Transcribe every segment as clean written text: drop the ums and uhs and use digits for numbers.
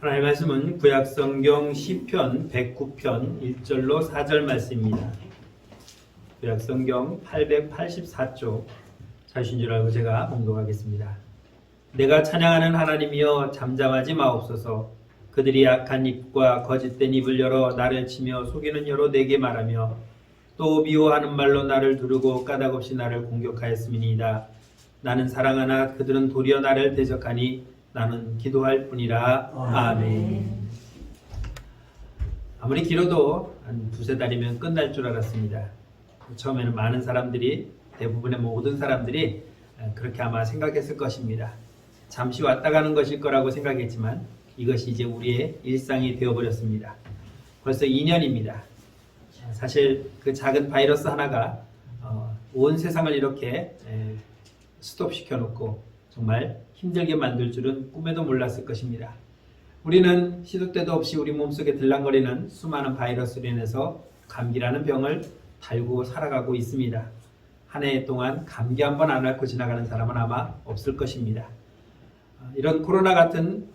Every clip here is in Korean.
하나님의 말씀은 구약성경 시편 109편 1절로 4절 말씀입니다. 구약성경 884쪽 자신 줄 알고 제가 봉독하겠습니다. 내가 찬양하는 하나님이여 잠잠하지 마옵소서. 그들이 악한 입과 거짓된 입을 열어 나를 치며 속이는 여로 내게 말하며 또 미워하는 말로 나를 두르고 까닭없이 나를 공격하였음이니이다. 나는 사랑하나 그들은 도리어 나를 대적하니 나는 기도할 뿐이라. 아멘. 아무리 길어도 한 두세 달이면 끝날 줄 알았습니다. 처음에는 많은 사람들이, 대부분의 모든 사람들이 그렇게 아마 생각했을 것입니다. 잠시 왔다 가는 것일 거라고 생각했지만 이것이 이제 우리의 일상이 되어버렸습니다. 벌써 2년입니다. 사실 그 작은 바이러스 하나가 온 세상을 이렇게 스톱시켜 놓고 정말 힘들게 만들 줄은 꿈에도 몰랐을 것입니다. 우리는 시도 때도 없이 우리 몸속에 들락거리는 수많은 바이러스로 인해서 감기라는 병을 달고 살아가고 있습니다. 한 해 동안 감기 한 번 안 앓고 지나가는 사람은 아마 없을 것입니다. 이런 코로나 같은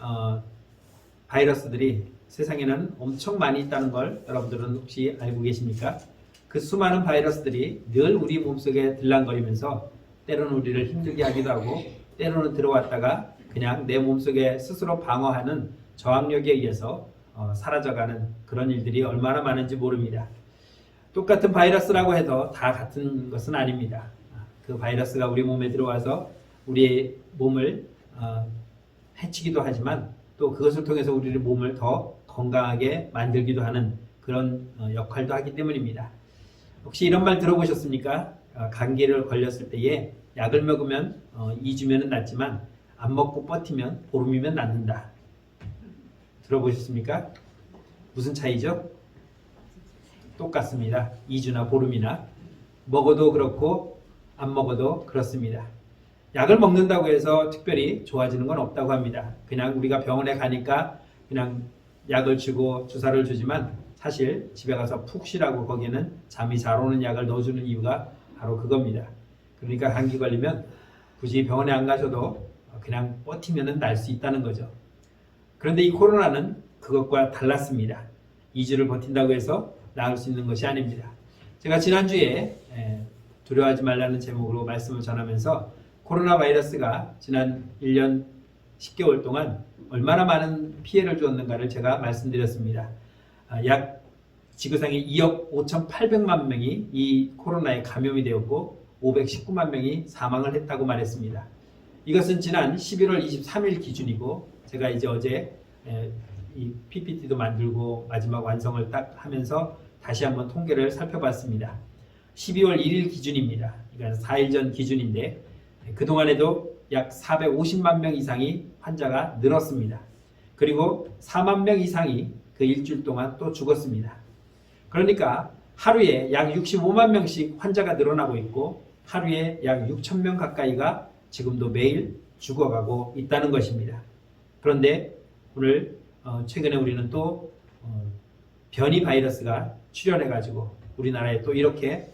바이러스들이 세상에는 엄청 많이 있다는 걸 여러분들은 혹시 알고 계십니까? 그 수많은 바이러스들이 늘 우리 몸속에 들락거리면서 때로는 우리를 힘들게 하기도 하고 때로는 들어왔다가 그냥 내 몸속에 스스로 방어하는 저항력에 의해서 사라져가는 그런 일들이 얼마나 많은지 모릅니다. 똑같은 바이러스라고 해도 다 같은 것은 아닙니다. 그 바이러스가 우리 몸에 들어와서 우리의 몸을 해치기도 하지만 또 그것을 통해서 우리의 몸을 더 건강하게 만들기도 하는 그런 역할도 하기 때문입니다. 혹시 이런 말 들어보셨습니까? 감기를 걸렸을 때에 약을 먹으면 2주면 낫지만 안 먹고 버티면 보름이면 낫는다. 들어보셨습니까? 무슨 차이죠? 똑같습니다. 2주나 보름이나 먹어도 그렇고 안 먹어도 그렇습니다. 약을 먹는다고 해서 특별히 좋아지는 건 없다고 합니다. 그냥 우리가 병원에 가니까 그냥 약을 주고 주사를 주지만 사실 집에 가서 푹 쉬라고 거기는 잠이 잘 오는 약을 넣어주는 이유가 바로 그겁니다. 그러니까 감기 걸리면 굳이 병원에 안 가셔도 그냥 버티면 날 수 있다는 거죠. 그런데 이 코로나는 그것과 달랐습니다. 2주를 버틴다고 해서 나을 수 있는 것이 아닙니다. 제가 지난주에 두려워하지 말라는 제목으로 말씀을 전하면서 코로나 바이러스가 지난 1년 10개월 동안 얼마나 많은 피해를 주었는가를 제가 말씀드렸습니다. 약 지구상에 2억 5,800만 명이 이 코로나에 감염이 되었고 519만 명이 사망을 했다고 말했습니다. 이것은 지난 11월 23일 기준이고 제가 이제 어제 이 PPT도 만들고 마지막 완성을 딱 하면서 다시 한번 통계를 살펴봤습니다. 12월 1일 기준입니다. 그러니까 4일 전 기준인데 그동안에도 약 450만 명 이상이 환자가 늘었습니다. 그리고 4만 명 이상이 그 일주일 동안 또 죽었습니다. 그러니까 하루에 약 65만 명씩 환자가 늘어나고 있고 하루에 약 6천 명 가까이가 지금도 매일 죽어가고 있다는 것입니다. 그런데 오늘 최근에 우리는 또 변이 바이러스가 출현해가지고 우리나라에 또 이렇게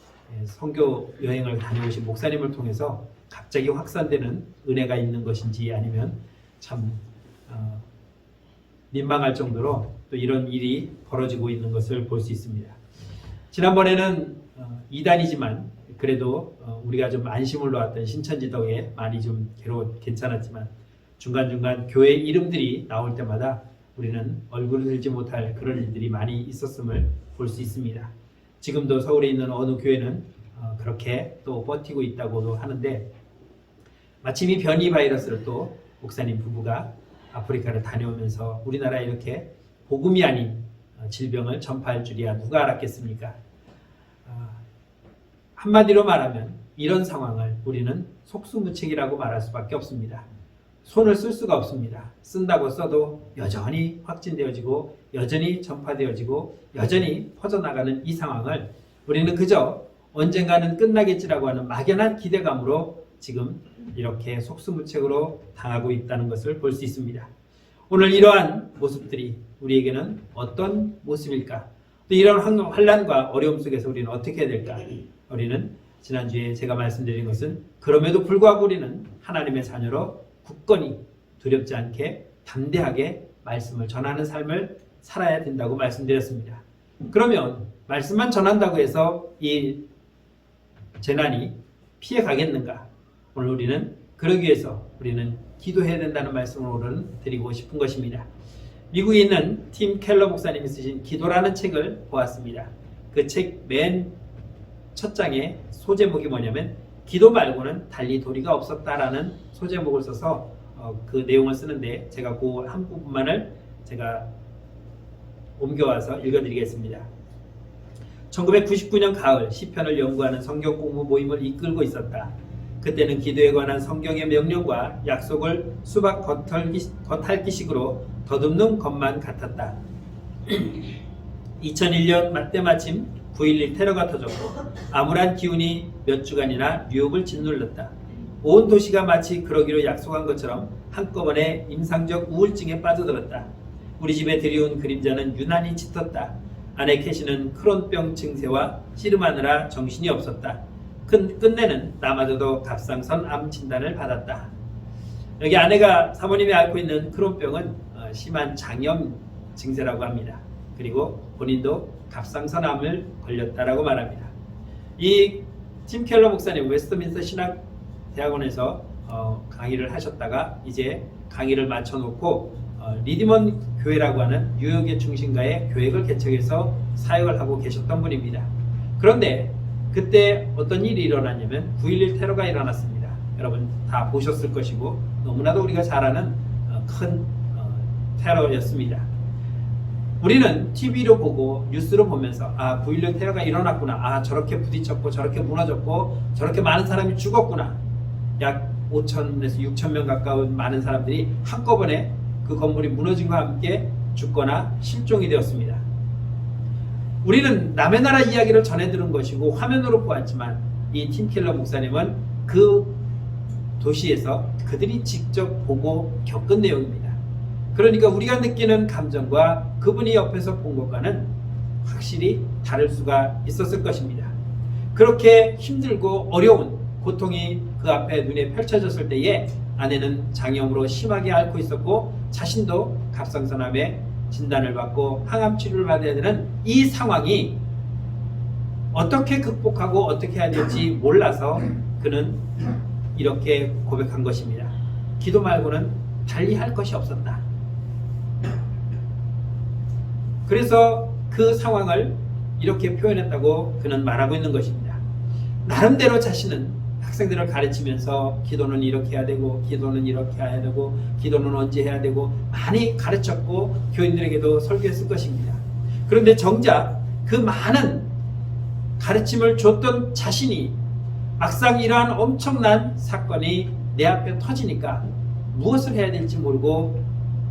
선교 여행을 다녀오신 목사님을 통해서 갑자기 확산되는 은혜가 있는 것인지 아니면 참 민망할 정도로 또 이런 일이 벌어지고 있는 것을 볼 수 있습니다. 지난번에는 2단이지만 그래도 우리가 좀 안심을 놓았던 신천지 덕에 많이 좀 괜찮았지만 중간중간 교회 이름들이 나올 때마다 우리는 얼굴을 들지 못할 그런 일들이 많이 있었음을 볼 수 있습니다. 지금도 서울에 있는 어느 교회는 그렇게 또 버티고 있다고도 하는데 마침 이 변이 바이러스를 또 목사님 부부가 아프리카를 다녀오면서 우리나라에 이렇게 복음이 아닌 질병을 전파할 줄이야 누가 알았겠습니까? 한마디로 말하면 이런 상황을 우리는 속수무책이라고 말할 수밖에 없습니다. 손을 쓸 수가 없습니다. 쓴다고 써도 여전히 확진되어지고 여전히 전파되어지고 여전히 퍼져나가는 이 상황을 우리는 그저 언젠가는 끝나겠지라고 하는 막연한 기대감으로 지금 이렇게 속수무책으로 당하고 있다는 것을 볼 수 있습니다. 오늘 이러한 모습들이 우리에게는 어떤 모습일까? 또 이런 환난과 어려움 속에서 우리는 어떻게 해야 될까? 우리는 지난주에 제가 말씀드린 것은 그럼에도 불구하고 우리는 하나님의 자녀로 굳건히 두렵지 않게 담대하게 말씀을 전하는 삶을 살아야 된다고 말씀드렸습니다. 그러면 말씀만 전한다고 해서 이 재난이 피해 가겠는가? 오늘 우리는 그러기 위해서 우리는 기도해야 된다는 말씀을 오늘 드리고 싶은 것입니다. 미국에 있는 팀 켈러 목사님이 쓰신 기도라는 책을 보았습니다. 그 책 맨 첫 장에 소제목이 뭐냐면 기도 말고는 달리 도리가 없었다라는 소제목을 써서 그 내용을 쓰는데 제가 그 한 부분만을 제가 옮겨와서 읽어드리겠습니다. 1999년 가을 시편을 연구하는 성경 공부 모임을 이끌고 있었다. 그때는 기도에 관한 성경의 명령과 약속을 수박 겉핥기식으로 더듬는 것만 같았다. 2001년 때마침 9.11 테러가 터졌고 암울한 기운이 몇 주간이나 뉴욕을 짓눌렀다. 온 도시가 마치 그러기로 약속한 것처럼 한꺼번에 임상적 우울증에 빠져들었다. 우리 집에 들여온 그림자는 유난히 짙었다. 아내 캐시는 크론병 증세와 씨름하느라 정신이 없었다. 끝내는 나마저도 갑상선 암 진단을 받았다. 여기 아내가 사모님이 앓고 있는 크론병은 심한 장염 증세라고 합니다. 그리고 본인도 갑상선 암을 걸렸다라고 말합니다. 이 팀 켈러 목사님 웨스트민스터 신학대학원에서 강의를 하셨다가 이제 강의를 마쳐놓고 리디먼 교회라고 하는 뉴욕의 중심가에 교회를 개척해서 사역을 하고 계셨던 분입니다. 그런데 그때 어떤 일이 일어났냐면 9.11 테러가 일어났습니다. 여러분 다 보셨을 것이고 너무나도 우리가 잘 아는 큰 테러였습니다. 우리는 TV로 보고 뉴스로 보면서 9.11 테러가 일어났구나. 저렇게 부딪혔고 저렇게 무너졌고 저렇게 많은 사람이 죽었구나. 약 5천에서 6천 명 가까운 많은 사람들이 한꺼번에 그 건물이 무너진과 함께 죽거나 실종이 되었습니다. 우리는 남의 나라 이야기를 전해 들은 것이고 화면으로 보았지만 이 팀 켈러 목사님은 그 도시에서 그들이 직접 보고 겪은 내용입니다. 그러니까 우리가 느끼는 감정과 그분이 옆에서 본 것과는 확실히 다를 수가 있었을 것입니다. 그렇게 힘들고 어려운 고통이 그 앞에 눈에 펼쳐졌을 때에 아내는 장염으로 심하게 앓고 있었고 자신도 갑상선암에 진단을 받고 항암 치료를 받아야 되는 이 상황이 어떻게 극복하고 어떻게 해야 될지 몰라서 그는 이렇게 고백한 것입니다. 기도 말고는 달리 할 것이 없었다. 그래서 그 상황을 이렇게 표현했다고 그는 말하고 있는 것입니다. 나름대로 자신은 학생들을 가르치면서 기도는 이렇게 해야 되고 기도는 이렇게 해야 되고 기도는 언제 해야 되고 많이 가르쳤고 교인들에게도 설교했을 것입니다. 그런데 정작 그 많은 가르침을 줬던 자신이 막상 이러한 엄청난 사건이 내 앞에 터지니까 무엇을 해야 될지 모르고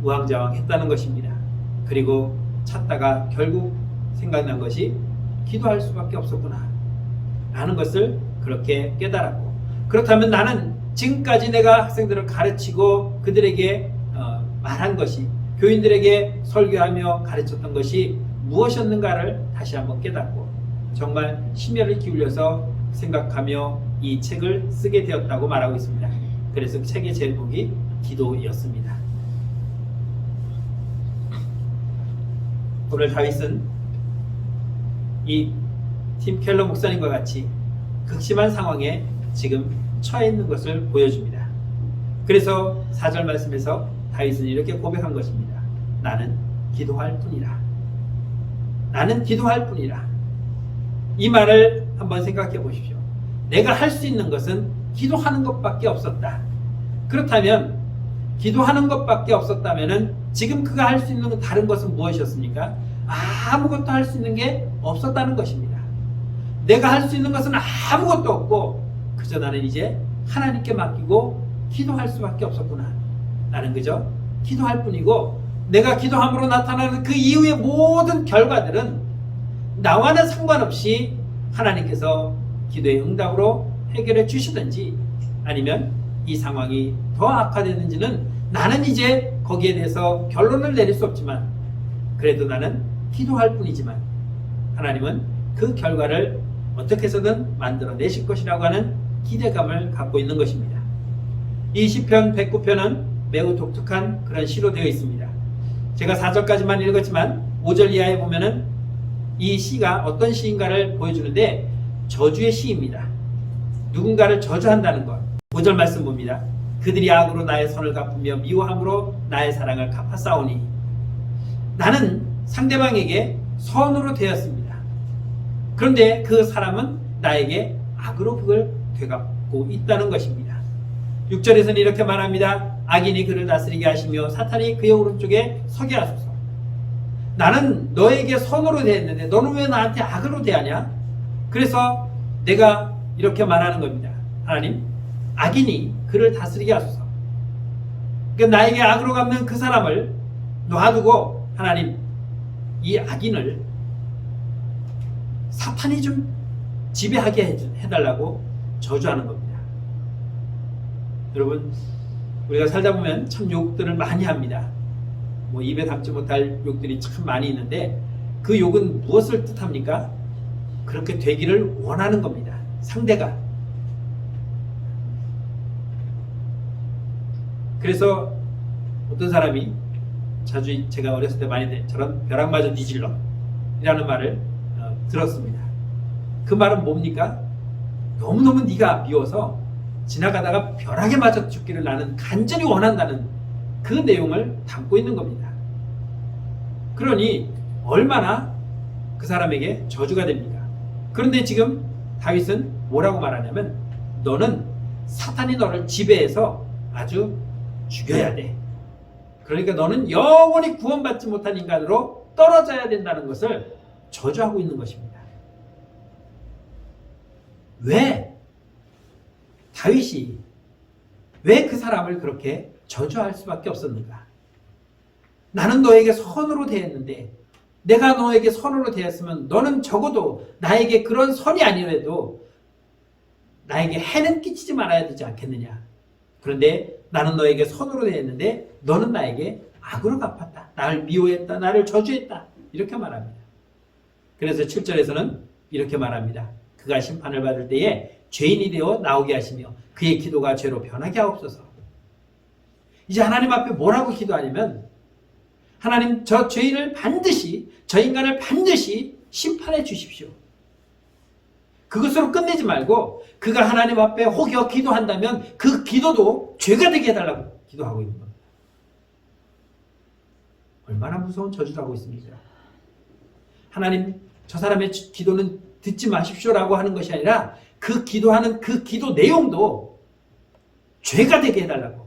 우왕좌왕했다는 것입니다. 그리고 찾다가 결국 생각난 것이 기도할 수밖에 없었구나 라는 것을 그렇게 깨달았고, 그렇다면 나는 지금까지 내가 학생들을 가르치고 그들에게 말한 것이, 교인들에게 설교하며 가르쳤던 것이 무엇이었는가를 다시 한번 깨닫고 정말 심혈을 기울여서 생각하며 이 책을 쓰게 되었다고 말하고 있습니다. 그래서 책의 제목이 기도였습니다. 오늘 다윗은 이 팀 켈러 목사님과 같이 극심한 상황에 지금 처해 있는 것을 보여줍니다. 그래서 4절 말씀에서 다윗은 이렇게 고백한 것입니다. 나는 기도할 뿐이라. 나는 기도할 뿐이라. 이 말을 한번 생각해 보십시오. 내가 할 수 있는 것은 기도하는 것밖에 없었다. 그렇다면 기도하는 것밖에 없었다면 지금 그가 할 수 있는 다른 것은 무엇이었습니까? 아무것도 할 수 있는 게 없었다는 것입니다. 내가 할 수 있는 것은 아무것도 없고 그저 나는 이제 하나님께 맡기고 기도할 수밖에 없었구나. 나는 그저 기도할 뿐이고 내가 기도함으로 나타나는 그 이후의 모든 결과들은 나와는 상관없이 하나님께서 기도의 응답으로 해결해 주시든지 아니면 이 상황이 더 악화되는지는 나는 이제 거기에 대해서 결론을 내릴 수 없지만 그래도 나는 기도할 뿐이지만 하나님은 그 결과를 어떻게 해서든 만들어내실 것이라고 하는 기대감을 갖고 있는 것입니다. 이 시편 109편은 매우 독특한 그런 시로 되어 있습니다. 제가 4절까지만 읽었지만 5절 이하에 보면은 이 시가 어떤 시인가를 보여주는데 저주의 시입니다. 누군가를 저주한다는 것. 5절 말씀 봅니다. 그들이 악으로 나의 선을 갚으며 미워함으로 나의 사랑을 갚아싸우니. 나는 상대방에게 선으로 되었습니다. 그런데 그 사람은 나에게 악으로 그걸 되갚고 있다는 것입니다. 6절에서는 이렇게 말합니다. 악인이 그를 다스리게 하시며 사탄이 그의 오른쪽에 서게 하소서. 나는 너에게 선으로 대했는데 너는 왜 나한테 악으로 대하냐? 그래서 내가 이렇게 말하는 겁니다. 하나님, 악인이 그를 다스리게 하소서. 그러니까 나에게 악으로 갚는 그 사람을 놔두고 하나님, 이 악인을 사탄이 좀 지배하게 해달라고 저주하는 겁니다. 여러분, 우리가 살다 보면 참 욕들을 많이 합니다. 뭐 입에 담지 못할 욕들이 참 많이 있는데 그 욕은 무엇을 뜻합니까? 그렇게 되기를 원하는 겁니다. 상대가. 그래서 어떤 사람이 자주 제가 어렸을 때 많이 저런 벼락마저 뒤질러 이라는 말을 들었습니다. 그 말은 뭡니까? 너무너무 네가 미워서 지나가다가 벼락에 맞아 죽기를 나는 간절히 원한다는 그 내용을 담고 있는 겁니다. 그러니 얼마나 그 사람에게 저주가 됩니까? 그런데 지금 다윗은 뭐라고 말하냐면 너는 사탄이 너를 지배해서 아주 죽여야 돼. 그러니까 너는 영원히 구원받지 못한 인간으로 떨어져야 된다는 것을 저주하고 있는 것입니다. 왜? 다윗이 왜 그 사람을 그렇게 저주할 수밖에 없었는가? 나는 너에게 선으로 대했는데 내가 너에게 선으로 대했으면 너는 적어도 나에게 그런 선이 아니라도 나에게 해는 끼치지 말아야 되지 않겠느냐? 그런데 나는 너에게 선으로 대했는데 너는 나에게 악으로 갚았다. 나를 미워했다. 나를 저주했다. 이렇게 말합니다. 그래서 7절에서는 이렇게 말합니다. 그가 심판을 받을 때에 죄인이 되어 나오게 하시며 그의 기도가 죄로 변하게 하옵소서. 이제 하나님 앞에 뭐라고 기도하냐면 하나님, 저 죄인을 반드시, 저 인간을 반드시 심판해 주십시오. 그것으로 끝내지 말고 그가 하나님 앞에 혹여 기도한다면 그 기도도 죄가 되게 해달라고 기도하고 있는 겁니다. 얼마나 무서운 저주를 하고 있습니까? 하나님, 저 사람의 기도는 듣지 마십시오라고 하는 것이 아니라 그 기도하는 그 기도 내용도 죄가 되게 해달라고.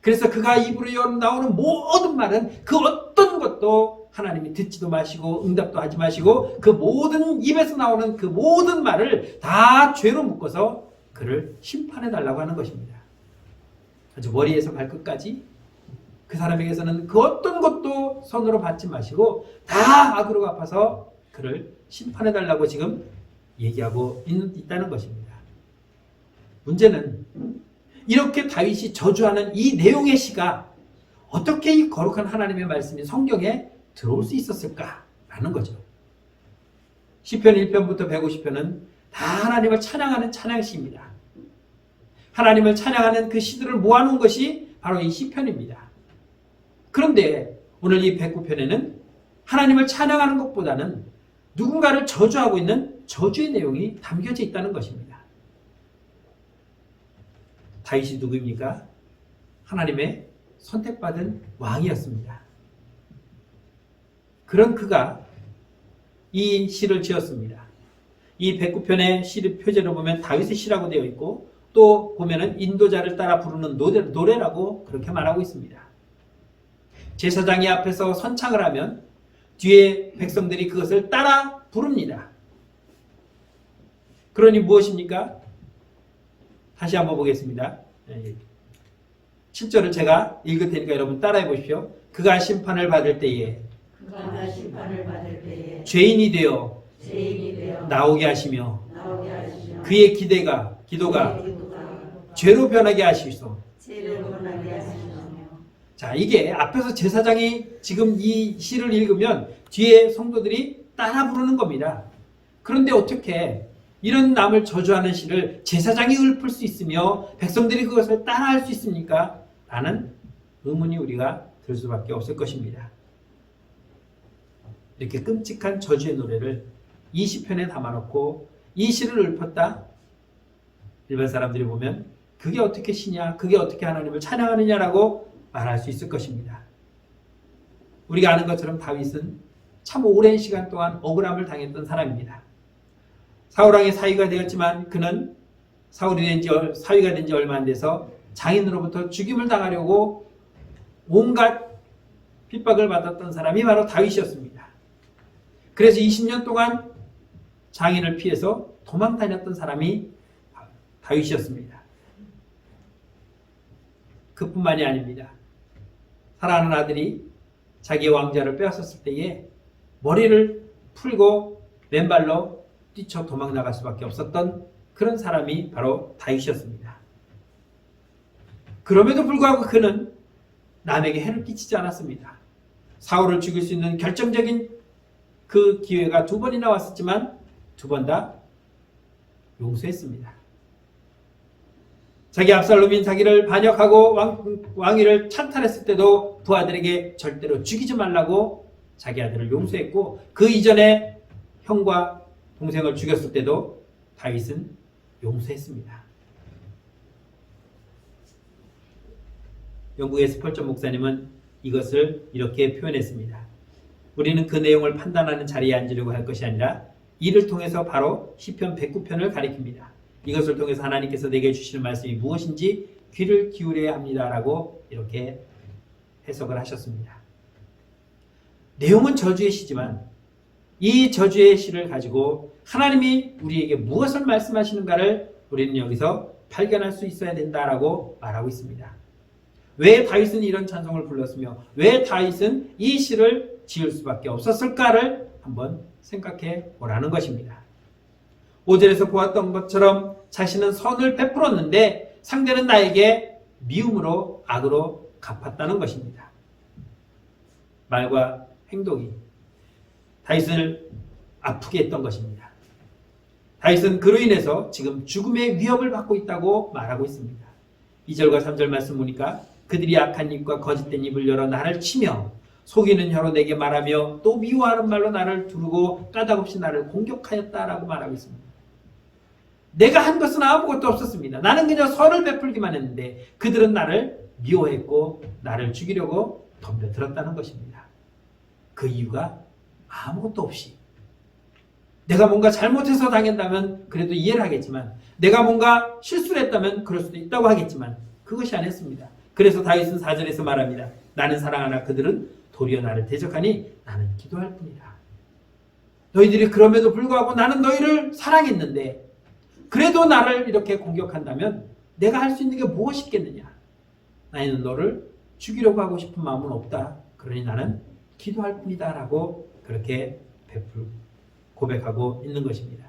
그래서 그가 입으로 나오는 모든 말은 그 어떤 것도 하나님이 듣지도 마시고 응답도 하지 마시고 그 모든 입에서 나오는 그 모든 말을 다 죄로 묶어서 그를 심판해 달라고 하는 것입니다. 아주 머리에서 발끝까지 그 사람에게서는 그 어떤 것도 선으로 받지 마시고 다 악으로 갚아서 그를 심판해 달라고 지금 얘기하고 있다는 것입니다. 문제는 이렇게 다윗이 저주하는 이 내용의 시가 어떻게 이 거룩한 하나님의 말씀이 성경에 들어올 수 있었을까라는 거죠. 시편 1편부터 150편은 다 하나님을 찬양하는 찬양시입니다. 하나님을 찬양하는 그 시들을 모아놓은 것이 바로 이 시편입니다. 그런데 오늘 이 109편에는 하나님을 찬양하는 것보다는 누군가를 저주하고 있는 저주의 내용이 담겨져 있다는 것입니다. 다윗이 누구입니까? 하나님의 선택받은 왕이었습니다. 그런 그가 이 시를 지었습니다. 이 109편의 시 표제로 보면 다윗의 시라고 되어 있고 또 보면은 인도자를 따라 부르는 노래라고 그렇게 말하고 있습니다. 제사장이 앞에서 선창을 하면 뒤에 백성들이 그것을 따라 부릅니다. 그러니 무엇입니까? 다시 한번 보겠습니다. 7절을 제가 읽을 테니까 여러분 따라해 보십시오. 그가 심판을 받을 때에 죄인이 되어 나오게 하시며 그의 기도가 죄로 변하게 하시소. 자, 이게 앞에서 제사장이 지금 이 시를 읽으면 뒤에 성도들이 따라 부르는 겁니다. 그런데 어떻게 이런 남을 저주하는 시를 제사장이 읊을 수 있으며 백성들이 그것을 따라할 수 있습니까? 라는 의문이 우리가 들 수밖에 없을 것입니다. 이렇게 끔찍한 저주의 노래를 이 시편에 담아놓고 이 시를 읊었다? 일반 사람들이 보면 그게 어떻게 시냐, 그게 어떻게 하나님을 찬양하느냐라고 말할 수 있을 것입니다. 우리가 아는 것처럼 다윗은 참 오랜 시간 동안 억울함을 당했던 사람입니다. 사울왕의 사위가 되었지만 그는 사위가 된 지 얼마 안 돼서 장인으로부터 죽임을 당하려고 온갖 핍박을 받았던 사람이 바로 다윗이었습니다. 그래서 20년 동안 장인을 피해서 도망 다녔던 사람이 다윗이었습니다. 그뿐만이 아닙니다. 사랑하는 아들이 자기의 왕자를 빼앗았을 때에 머리를 풀고 맨발로 뛰쳐 도망 나갈 수밖에 없었던 그런 사람이 바로 다윗이었습니다. 그럼에도 불구하고 그는 남에게 해를 끼치지 않았습니다. 사울을 죽일 수 있는 결정적인 그 기회가 2번이나 왔었지만 2번 다 용서했습니다. 자기 압살롬인 자기를 반역하고 왕위를 찬탈했을 때도 부하들에게 절대로 죽이지 말라고 자기 아들을 용서했고, 그 이전에 형과 동생을 죽였을 때도 다윗은 용서했습니다. 영국의 스펄전 목사님은 이것을 이렇게 표현했습니다. 우리는 그 내용을 판단하는 자리에 앉으려고 할 것이 아니라 이를 통해서 바로 시편 109편을 가리킵니다. 이것을 통해서 하나님께서 내게 주시는 말씀이 무엇인지 귀를 기울여야 합니다라고 이렇게 해석을 하셨습니다. 내용은 저주의 시지만 이 저주의 시를 가지고 하나님이 우리에게 무엇을 말씀하시는가를 우리는 여기서 발견할 수 있어야 된다라고 말하고 있습니다. 왜 다윗은 이런 찬송을 불렀으며 왜 다윗은 이 시를 지을 수밖에 없었을까를 한번 생각해 보라는 것입니다. 5절에서 보았던 것처럼 자신은 선을 베풀었는데 상대는 나에게 미움으로 악으로 갚았다는 것입니다. 말과 행동이 다윗을 아프게 했던 것입니다. 다윗은 그로 인해서 지금 죽음의 위협을 받고 있다고 말하고 있습니다. 2절과 3절 말씀 보니까 그들이 악한 입과 거짓된 입을 열어 나를 치며 속이는 혀로 내게 말하며 또 미워하는 말로 나를 두르고 까닭없이 나를 공격하였다라고 말하고 있습니다. 내가 한 것은 아무것도 없었습니다. 나는 그냥 선을 베풀기만 했는데 그들은 나를 미워했고 나를 죽이려고 덤벼들었다는 것입니다. 그 이유가 아무것도 없이, 내가 뭔가 잘못해서 당한다면 그래도 이해를 하겠지만, 내가 뭔가 실수를 했다면 그럴 수도 있다고 하겠지만 그것이 아니었습니다. 그래서 다윗은 4절에서 말합니다. 나는 사랑하나 그들은 도리어 나를 대적하니 나는 기도할 뿐이다. 너희들이 그럼에도 불구하고 나는 너희를 사랑했는데 그래도 나를 이렇게 공격한다면 내가 할 수 있는 게 무엇이 있겠느냐. 나는 너를 죽이려고 하고 싶은 마음은 없다. 그러니 나는 기도할 뿐이다 라고 그렇게 고백하고 있는 것입니다.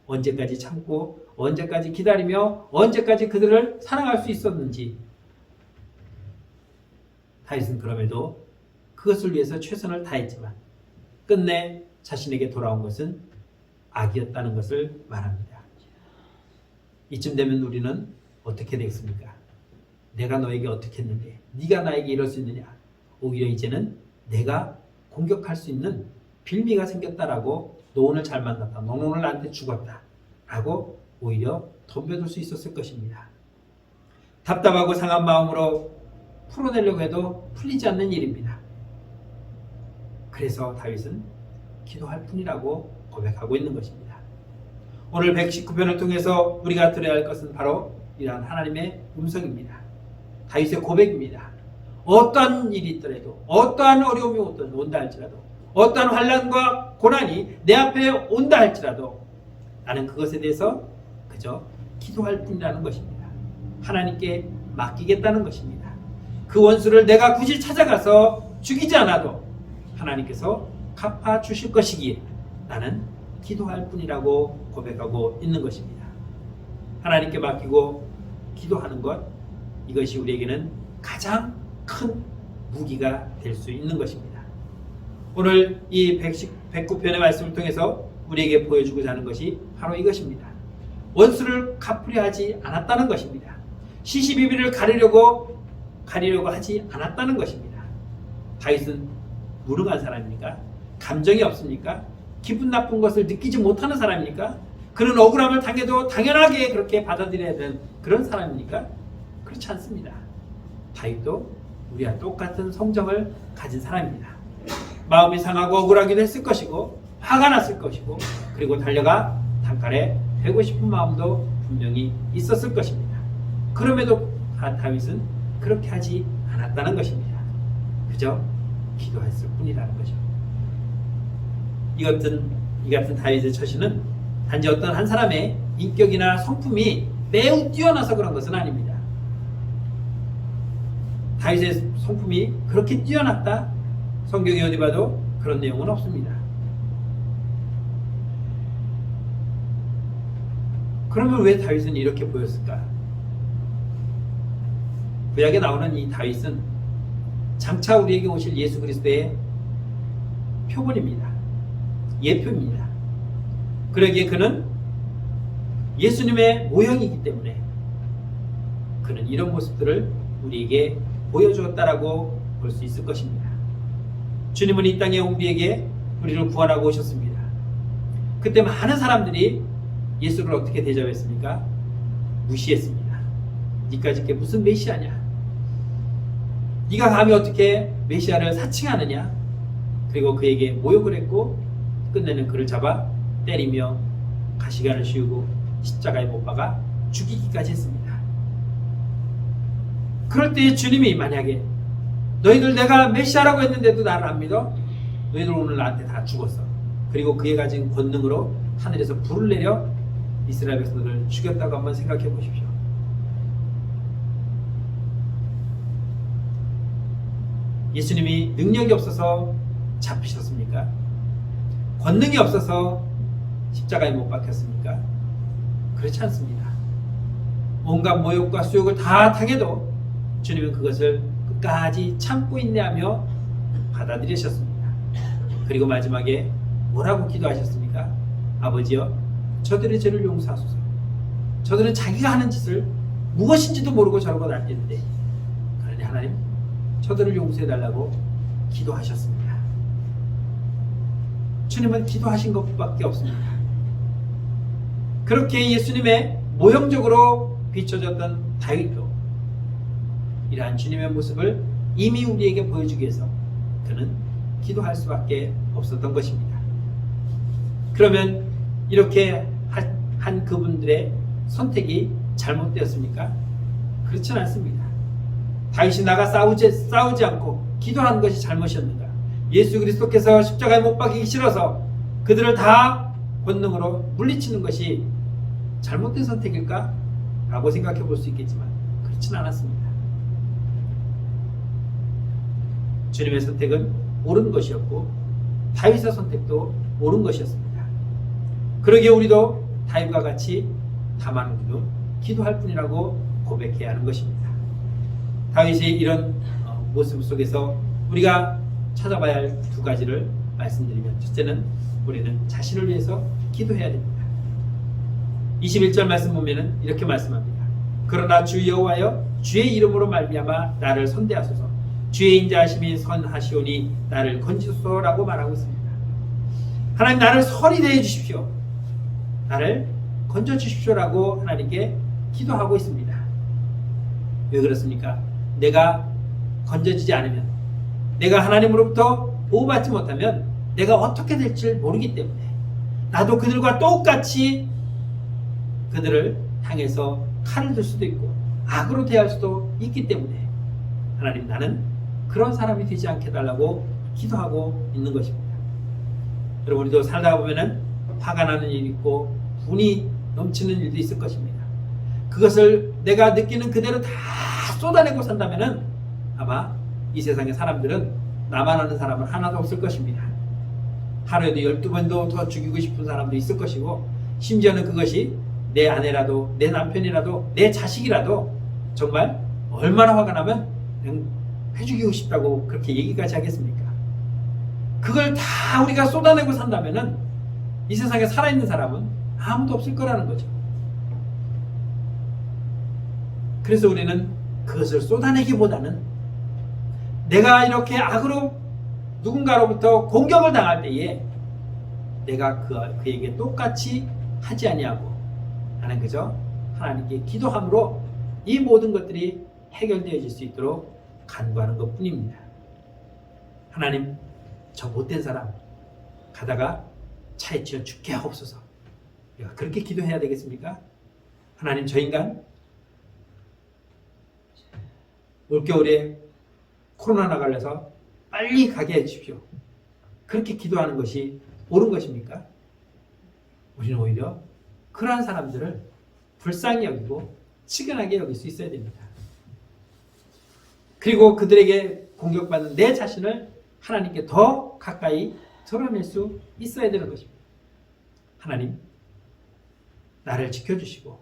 언제까지 참고 언제까지 기다리며 언제까지 그들을 사랑할 수 있었는지, 다윗은 그럼에도 그것을 위해서 최선을 다했지만 끝내 자신에게 돌아온 것은 악이었다는 것을 말합니다. 이쯤 되면 우리는 어떻게 되겠습니까? 내가 너에게 어떻게 했는데 네가 나에게 이럴 수 있느냐. 오히려 이제는 내가 공격할 수 있는 빌미가 생겼다라고, 너 오늘 잘 만났다, 너 오늘 나한테 죽었다 라고 오히려 덤벼들 수 있었을 것입니다. 답답하고 상한 마음으로 풀어내려고 해도 풀리지 않는 일입니다. 그래서 다윗은 기도할 뿐이라고 고백하고 있는 것입니다. 오늘 119편을 통해서 우리가 들어야 할 것은 바로 이러한 하나님의 음성입니다. 다윗의 고백입니다. 어떠한 일이 있더라도, 어떠한 어려움이 온다 할지라도, 어떠한 환난과 고난이 내 앞에 온다 할지라도 나는 그것에 대해서 그저 기도할 뿐이라는 것입니다. 하나님께 맡기겠다는 것입니다. 그 원수를 내가 굳이 찾아가서 죽이지 않아도 하나님께서 갚아주실 것이기에 나는 기도할 뿐이라고 고백하고 있는 것입니다. 하나님께 맡기고 기도하는 것, 이것이 우리에게는 가장 큰 무기가 될 수 있는 것입니다. 오늘 이 109편의 말씀을 통해서 우리에게 보여주고자 하는 것이 바로 이것입니다. 원수를 갚으려 하지 않았다는 것입니다. 시시비비를 가리려고 하지 않았다는 것입니다. 다윗은 무능한 사람입니까? 감정이 없습니까? 기분 나쁜 것을 느끼지 못하는 사람입니까? 그런 억울함을 당해도 당연하게 그렇게 받아들여야 되는 그런 사람입니까? 그렇지 않습니다. 다윗도 우리와 똑같은 성정을 가진 사람입니다. 마음이 상하고 억울하기도 했을 것이고 화가 났을 것이고 그리고 달려가 단칼에 되고 싶은 마음도 분명히 있었을 것입니다. 그럼에도 다윗은 그렇게 하지 않았다는 것입니다. 그저 기도했을 뿐이라는 거죠. 이 같은 다윗의 처신은 단지 어떤 한 사람의 인격이나 성품이 매우 뛰어나서 그런 것은 아닙니다. 다윗의 성품이 그렇게 뛰어났다? 성경에 어디 봐도 그런 내용은 없습니다. 그러면 왜 다윗은 이렇게 보였을까? 구약에 나오는 이 다윗은 장차 우리에게 오실 예수 그리스도의 표본입니다. 예표입니다. 그러기에 그는 예수님의 모형이기 때문에 그는 이런 모습들을 우리에게 보여주었다라고 볼 수 있을 것입니다. 주님은 이 땅에 우리에게 우리를 구원하고 오셨습니다. 그때 많은 사람들이 예수를 어떻게 대접했습니까? 무시했습니다. 니까지 게 무슨 메시아냐? 네가 감히 어떻게 메시아를 사칭하느냐? 그리고 그에게 모욕을 했고 끝내는 그를 잡아 때리며 가시관을 씌우고 십자가에 못 박아 죽이기까지 했습니다. 그럴 때 주님이 만약에 너희들 내가 메시아라고 했는데도 나를 안 믿어? 너희들 오늘 나한테 다 죽었어. 그리고 그에 가진 권능으로 하늘에서 불을 내려 이스라엘 백성들을 죽였다고 한번 생각해 보십시오. 예수님이 능력이 없어서 잡히셨습니까? 권능이 없어서 십자가에 못 박혔습니까? 그렇지 않습니다. 온갖 모욕과 수욕을 다 당해도 주님은 그것을 끝까지 참고 인내하며 받아들이셨습니다. 그리고 마지막에 뭐라고 기도하셨습니까? 아버지여 저들의 죄를 용서하소서. 저들은 자기가 하는 짓을 무엇인지도 모르고 저러고 날뛰는데 그러니 하나님 저들을 용서해달라고 기도하셨습니다. 주님은 기도하신 것밖에 없습니다. 그렇게 예수님의 모형적으로 비춰졌던 다윗도 이러한 주님의 모습을 이미 우리에게 보여주기 위해서 그는 기도할 수밖에 없었던 것입니다. 그러면 이렇게 한 그분들의 선택이 잘못되었습니까? 그렇지는 않습니다. 다윗이 나가 싸우지 않고 기도하는 것이 잘못이었는가? 예수 그리스도께서 십자가에 못 박히기 싫어서 그들을 다 권능으로 물리치는 것이 잘못된 선택일까? 라고 생각해 볼 수 있겠지만 그렇지는 않았습니다. 주님의 선택은 옳은 것이었고 다윗의 선택도 옳은 것이었습니다. 그러기에 우리도 다윗과 같이 다만 우리도 기도할 뿐이라고 고백해야 하는 것입니다. 다윗이 이런 모습 속에서 우리가 찾아봐야 할 두 가지를 말씀드리면, 첫째는 우리는 자신을 위해서 기도해야 됩니다. 21절 말씀 보면은 이렇게 말씀합니다. 그러나 주 여호와여 주의 이름으로 말미암아 나를 선대하소서. 주의 인자하심이 선하시오니 나를 건지소서라고 말하고 있습니다. 하나님 나를 선이 대해 주십시오. 나를 건져 주십시오라고 하나님께 기도하고 있습니다. 왜 그렇습니까? 내가 건져지지 않으면, 내가 하나님으로부터 보호받지 못하면 내가 어떻게 될지 모르기 때문에 나도 그들과 똑같이 그들을 향해서 칼을 들 수도 있고 악으로 대할 수도 있기 때문에 하나님 나는 그런 사람이 되지 않게 해달라고 기도하고 있는 것입니다. 여러분 우리도 살다가 보면은 화가 나는 일이 있고 분이 넘치는 일도 있을 것입니다. 그것을 내가 느끼는 그대로 다 쏟아내고 산다면은 아마 이 세상의 사람들은 나만 아는 사람은 하나도 없을 것입니다. 하루에도 12번도 더 죽이고 싶은 사람도 있을 것이고, 심지어는 그것이 내 아내라도 내 남편이라도 내 자식이라도 정말 얼마나 화가 나면 그냥 해죽이고 싶다고 그렇게 얘기까지 하겠습니까? 그걸 다 우리가 쏟아내고 산다면은 이 세상에 살아있는 사람은 아무도 없을 거라는 거죠. 그래서 우리는 그것을 쏟아내기보다는 내가 이렇게 악으로 누군가로부터 공격을 당할 때에 내가 그에게 똑같이 하지 아니하고 나는 그저 하나님께 기도함으로 이 모든 것들이 해결되어질 수 있도록 간구하는 것뿐입니다. 하나님, 저 못된 사람 가다가 차에 치여 죽게 하옵소서. 내가 그렇게 기도해야 되겠습니까? 하나님, 저 인간 올겨울에 코로나 걸려서 빨리 가게 해주십시오. 그렇게 기도하는 것이 옳은 것입니까? 우리는 오히려 그러한 사람들을 불쌍히 여기고 치근하게 여길 수 있어야 됩니다. 그리고 그들에게 공격받는 내 자신을 하나님께 더 가까이 드러낼 수 있어야 되는 것입니다. 하나님, 나를 지켜주시고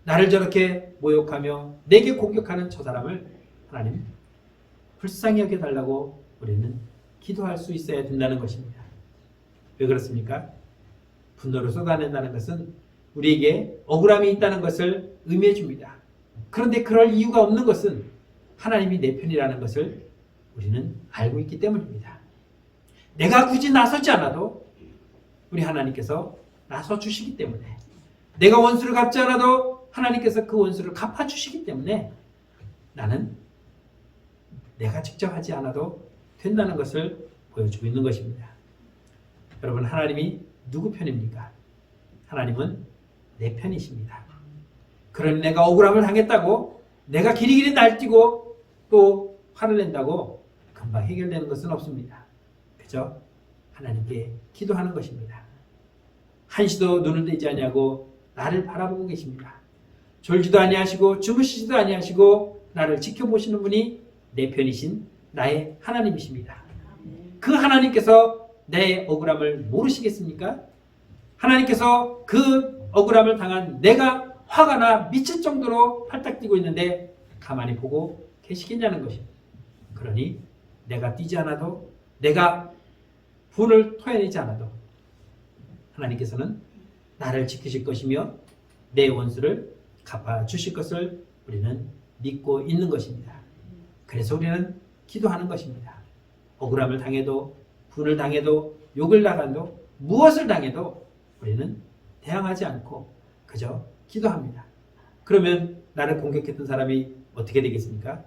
나를 저렇게 모욕하며 내게 공격하는 저 사람을 하나님 불쌍히 여겨달라고 우리는 기도할 수 있어야 된다는 것입니다. 왜 그렇습니까? 분노를 쏟아낸다는 것은 우리에게 억울함이 있다는 것을 의미해 줍니다. 그런데 그럴 이유가 없는 것은 하나님이 내 편이라는 것을 우리는 알고 있기 때문입니다. 내가 굳이 나서지 않아도 우리 하나님께서 나서 주시기 때문에, 내가 원수를 갚지 않아도 하나님께서 그 원수를 갚아주시기 때문에 나는 내가 직접 하지 않아도 된다는 것을 보여주고 있는 것입니다. 여러분, 하나님이 누구 편입니까? 하나님은 내 편이십니다. 그러니 내가 억울함을 당했다고 내가 길이길이 날뛰고 또 화를 낸다고 금방 해결되는 것은 없습니다. 그저 하나님께 기도하는 것입니다. 한시도 눈을 떼지 아니하고 나를 바라보고 계십니다. 졸지도 아니하시고 주무시지도 아니하시고 나를 지켜보시는 분이 내 편이신 나의 하나님이십니다. 그 하나님께서 내 억울함을 모르시겠습니까? 하나님께서 그 억울함을 당한 내가 화가 나 미칠 정도로 팔딱 뛰고 있는데 가만히 보고 계시겠냐는 것입니다. 그러니 내가 뛰지 않아도, 내가 분을 토해내지 않아도 하나님께서는 나를 지키실 것이며 내 원수를 갚아주실 것을 우리는 믿고 있는 것입니다. 그래서 우리는 기도하는 것입니다. 억울함을 당해도, 분을 당해도, 욕을 당해도, 무엇을 당해도 우리는 대항하지 않고 그저 기도합니다. 그러면 나를 공격했던 사람이 어떻게 되겠습니까?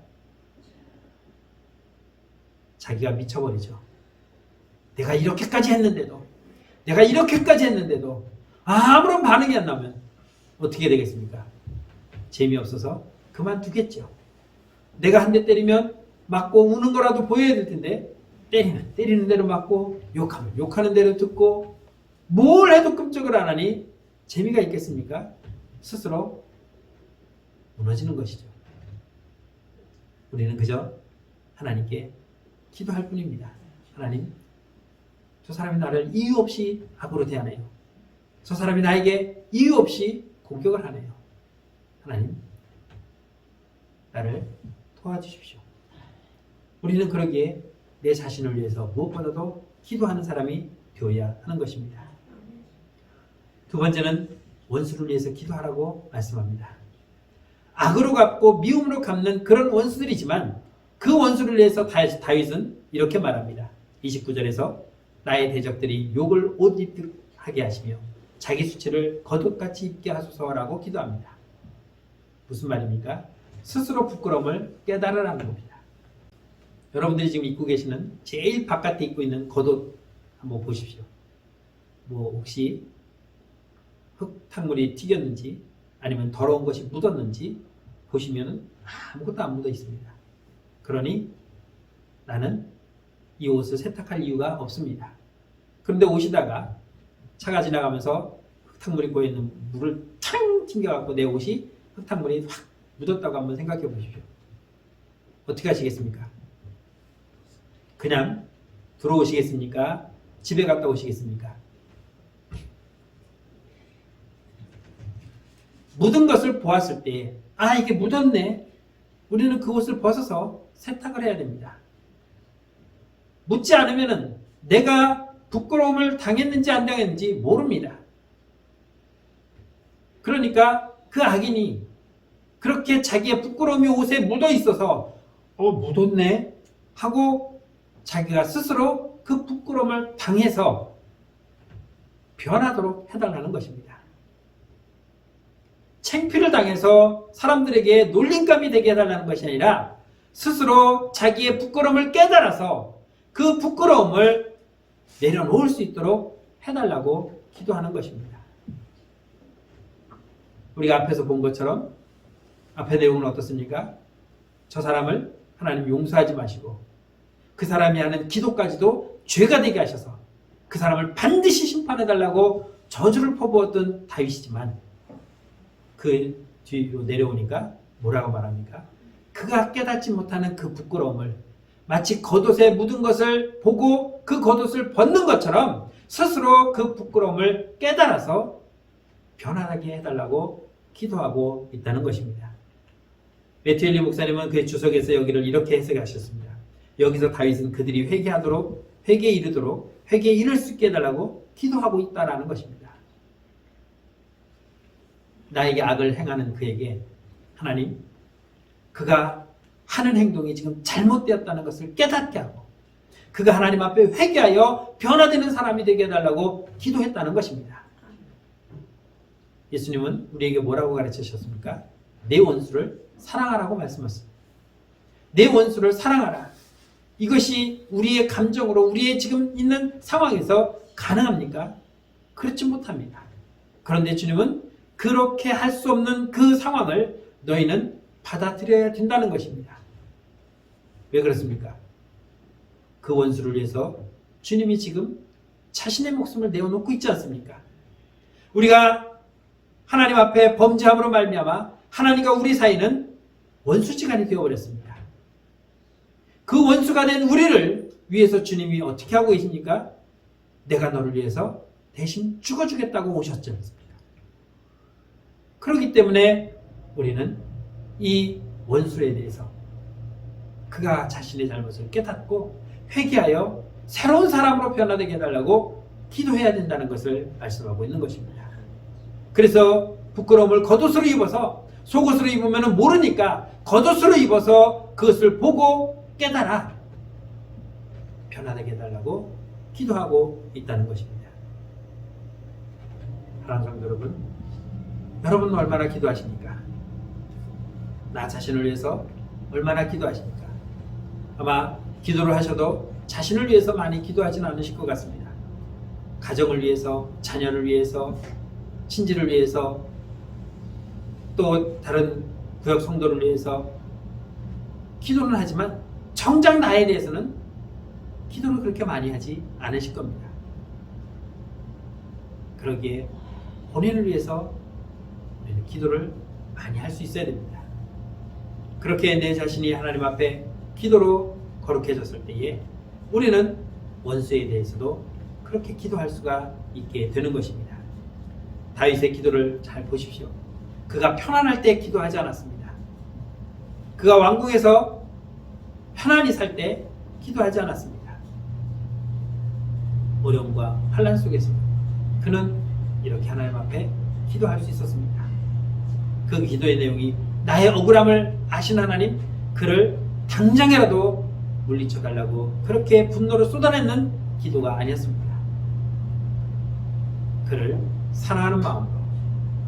자기가 미쳐버리죠. 내가 이렇게까지 했는데도, 아무런 반응이 안 나면 어떻게 되겠습니까? 재미없어서 그만두겠죠. 내가 한 대 때리면 맞고 우는 거라도 보여야 될 텐데 때리는 대로 맞고 욕하면 욕하는 대로 듣고 뭘 해도 끔찍을 안 하니 재미가 있겠습니까? 스스로 무너지는 것이죠. 우리는 그저 하나님께 기도할 뿐입니다. 하나님, 저 사람이 나를 이유 없이 악으로 대하네요. 저 사람이 나에게 이유 없이 공격을 하네요. 하나님, 나를 도와주십시오. 우리는 그러기에 내 자신을 위해서 무엇보다도 기도하는 사람이 되어야 하는 것입니다. 두 번째는 원수를 위해서 기도하라고 말씀합니다. 악으로 갚고 미움으로 갚는 그런 원수들이지만 그 원수를 위해서 다윗은 이렇게 말합니다. 29절에서 나의 대적들이 욕을 옷 입듯 하게 하시며 자기 수치를 겉옷같이 입게 하소서라고 기도합니다. 무슨 말입니까? 스스로 부끄러움을 깨달으라는 겁니다. 여러분들이 지금 입고 계시는 제일 바깥에 입고 있는 겉옷 한번 보십시오. 혹시 흙탕물이 튀겼는지 아니면 더러운 것이 묻었는지 보시면 아무것도 안 묻어 있습니다. 그러니 나는 이 옷을 세탁할 이유가 없습니다. 그런데 오시다가 차가 지나가면서 흙탕물이 고여있는 물을 탕 튕겨갖고 내 옷이 흙탕물이 확 묻었다고 한번 생각해 보십시오. 어떻게 하시겠습니까? 그냥 들어오시겠습니까? 집에 갔다 오시겠습니까? 묻은 것을 보았을 때 이게 묻었네. 우리는 그 옷을 벗어서 세탁을 해야 됩니다. 묻지 않으면 내가 부끄러움을 당했는지 안 당했는지 모릅니다. 그러니까 그 악인이 그렇게 자기의 부끄러움이 옷에 묻어 있어서 묻었네 하고 자기가 스스로 그 부끄러움을 당해서 변하도록 해달라는 것입니다. 창피를 당해서 사람들에게 놀림감이 되게 해달라는 것이 아니라 스스로 자기의 부끄러움을 깨달아서 그 부끄러움을 내려놓을 수 있도록 해달라고 기도하는 것입니다. 우리가 앞에서 본 것처럼 앞의 내용은 어떻습니까? 저 사람을 하나님 용서하지 마시고 그 사람이 하는 기도까지도 죄가 되게 하셔서 그 사람을 반드시 심판해달라고 저주를 퍼부었던 다윗이지만 그 뒤로 내려오니까 뭐라고 말합니까? 그가 깨닫지 못하는 그 부끄러움을 마치 겉옷에 묻은 것을 보고 그 겉옷을 벗는 것처럼 스스로 그 부끄러움을 깨달아서 변화하게 해달라고 기도하고 있다는 것입니다. 매튜 헨리 목사님은 그의 주석에서 여기를 이렇게 해석하셨습니다. 여기서 다윗은 그들이 회개에 이르도록 회개에 이를 수 있게 해달라고 기도하고 있다는 것입니다. 나에게 악을 행하는 그에게 하나님, 그가 하는 행동이 지금 잘못되었다는 것을 깨닫게 하고 그가 하나님 앞에 회개하여 변화되는 사람이 되게 해달라고 기도했다는 것입니다. 예수님은 우리에게 뭐라고 가르치셨습니까? 내 원수를 사랑하라고 말씀하셨습니다. 내 원수를 사랑하라. 이것이 우리의 감정으로 우리의 지금 있는 상황에서 가능합니까? 그렇지 못합니다. 그런데 주님은 그렇게 할 수 없는 그 상황을 너희는 받아들여야 된다는 것입니다. 왜 그렇습니까? 그 원수를 위해서 주님이 지금 자신의 목숨을 내어놓고 있지 않습니까? 우리가 하나님 앞에 범죄함으로 말미암아 하나님과 우리 사이는 원수지간이 되어버렸습니다. 그 원수가 된 우리를 위해서 주님이 어떻게 하고 계십니까? 내가 너를 위해서 대신 죽어주겠다고 오셨지 않습니까? 그렇기 때문에 우리는 이 원수에 대해서 그가 자신의 잘못을 깨닫고 회개하여 새로운 사람으로 변화되게 해달라고 기도해야 된다는 것을 말씀하고 있는 것입니다. 그래서 부끄러움을 겉옷으로 입어서 속옷으로 입으면 모르니까 겉옷으로 입어서 그것을 보고 깨달아 변화되게 해달라고 기도하고 있다는 것입니다. 사랑하는 성도 여러분, 여러분은 얼마나 기도하십니까? 나 자신을 위해서 얼마나 기도하십니까? 아마 기도를 하셔도 자신을 위해서 많이 기도하지는 않으실 것 같습니다. 가정을 위해서, 자녀를 위해서, 친지를 위해서, 또 다른 구역 성도를 위해서 기도는 하지만 정작 나에 대해서는 기도를 그렇게 많이 하지 않으실 겁니다. 그러기에 본인을 위해서 우리는 기도를 많이 할 수 있어야 됩니다. 그렇게 내 자신이 하나님 앞에 기도로 거룩해졌을 때에 우리는 원수에 대해서도 그렇게 기도할 수가 있게 되는 것입니다. 다윗의 기도를 잘 보십시오. 그가 편안할 때 기도하지 않았습니다. 그가 왕궁에서 편안히 살 때 기도하지 않았습니다. 어려움과 환난 속에서 그는 이렇게 하나님 앞에 기도할 수 있었습니다. 그 기도의 내용이 나의 억울함을 아신 하나님, 그를 당장이라도 물리쳐달라고 그렇게 분노를 쏟아내는 기도가 아니었습니다. 그를 사랑하는 마음으로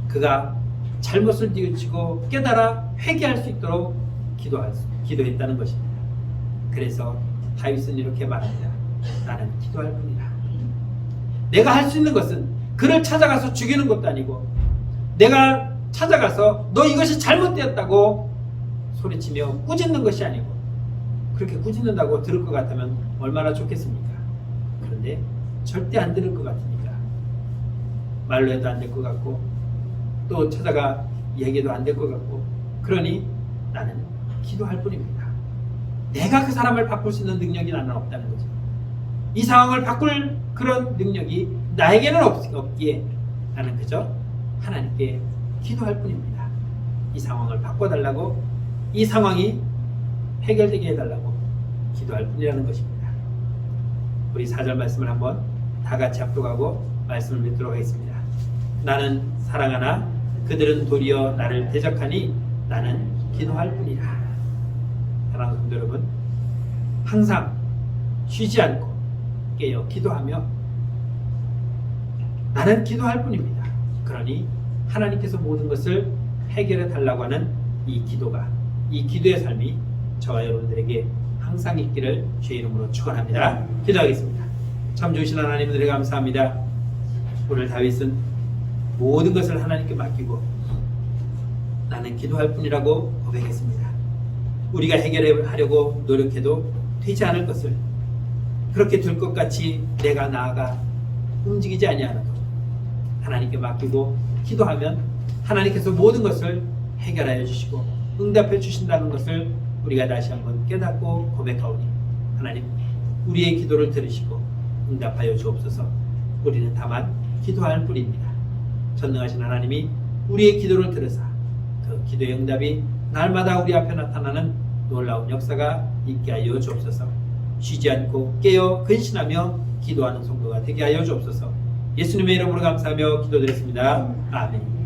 그가 잘못을 뉘우치고 깨달아 회개할 수 있도록 기도했다는 것입니다. 그래서 다윗은 이렇게 말합니다. 나는 기도할 뿐이다. 내가 할 수 있는 것은 그를 찾아가서 죽이는 것도 아니고 내가 찾아가서 너 이것이 잘못되었다고 소리치며 꾸짖는 것이 아니고, 그렇게 꾸짖는다고 들을 것 같으면 얼마나 좋겠습니까? 그런데 절대 안 들을 것 같으니까 말로 해도 안 될 것 같고 또 찾아가 얘기도 안 될 것 같고, 그러니 나는 기도할 뿐입니다. 내가 그 사람을 바꿀 수 있는 능력이 나는 없다는 거죠. 이 상황을 바꿀 그런 능력이 나에게는 없기에 나는 그저 하나님께 기도할 뿐입니다. 이 상황을 바꿔달라고, 이 상황이 해결되게 해달라고 기도할 뿐이라는 것입니다. 우리 4절 말씀을 한번 다 같이 합독하고 말씀을 맺도록 하겠습니다. 나는 사랑하나 그들은 도리어 나를 대적하니 나는 기도할 뿐이라. 사랑하는 성도 여러분, 항상 쉬지 않고 깨어 기도하며 나는 기도할 뿐입니다. 그러니 하나님께서 모든 것을 해결해 달라고 하는 이 기도가, 이 기도의 삶이 저와 여러분들에게 항상 있기를 주의 이름으로 축원합니다. 기도하겠습니다. 참 좋으신 하나님, 은혜 감사합니다. 오늘 다윗은 모든 것을 하나님께 맡기고 나는 기도할 뿐이라고 고백했습니다. 우리가 해결하려고 노력해도 되지 않을 것을, 그렇게 될 것 같이 내가 나아가 움직이지 아니하는 것, 하나님께 맡기고 기도하면 하나님께서 모든 것을 해결하여 주시고 응답해 주신다는 것을 우리가 다시 한번 깨닫고 고백하오니 하나님, 우리의 기도를 들으시고 응답하여 주옵소서. 우리는 다만 기도할 뿐입니다. 전능하신 하나님이 우리의 기도를 들으사 그 기도의 응답이 날마다 우리 앞에 나타나는 놀라운 역사가 있게 하여 주옵소서. 쉬지 않고 깨어 근신하며 기도하는 성도가 되게 하여 주옵소서. 예수님의 이름으로 감사하며 기도드렸습니다. 아멘.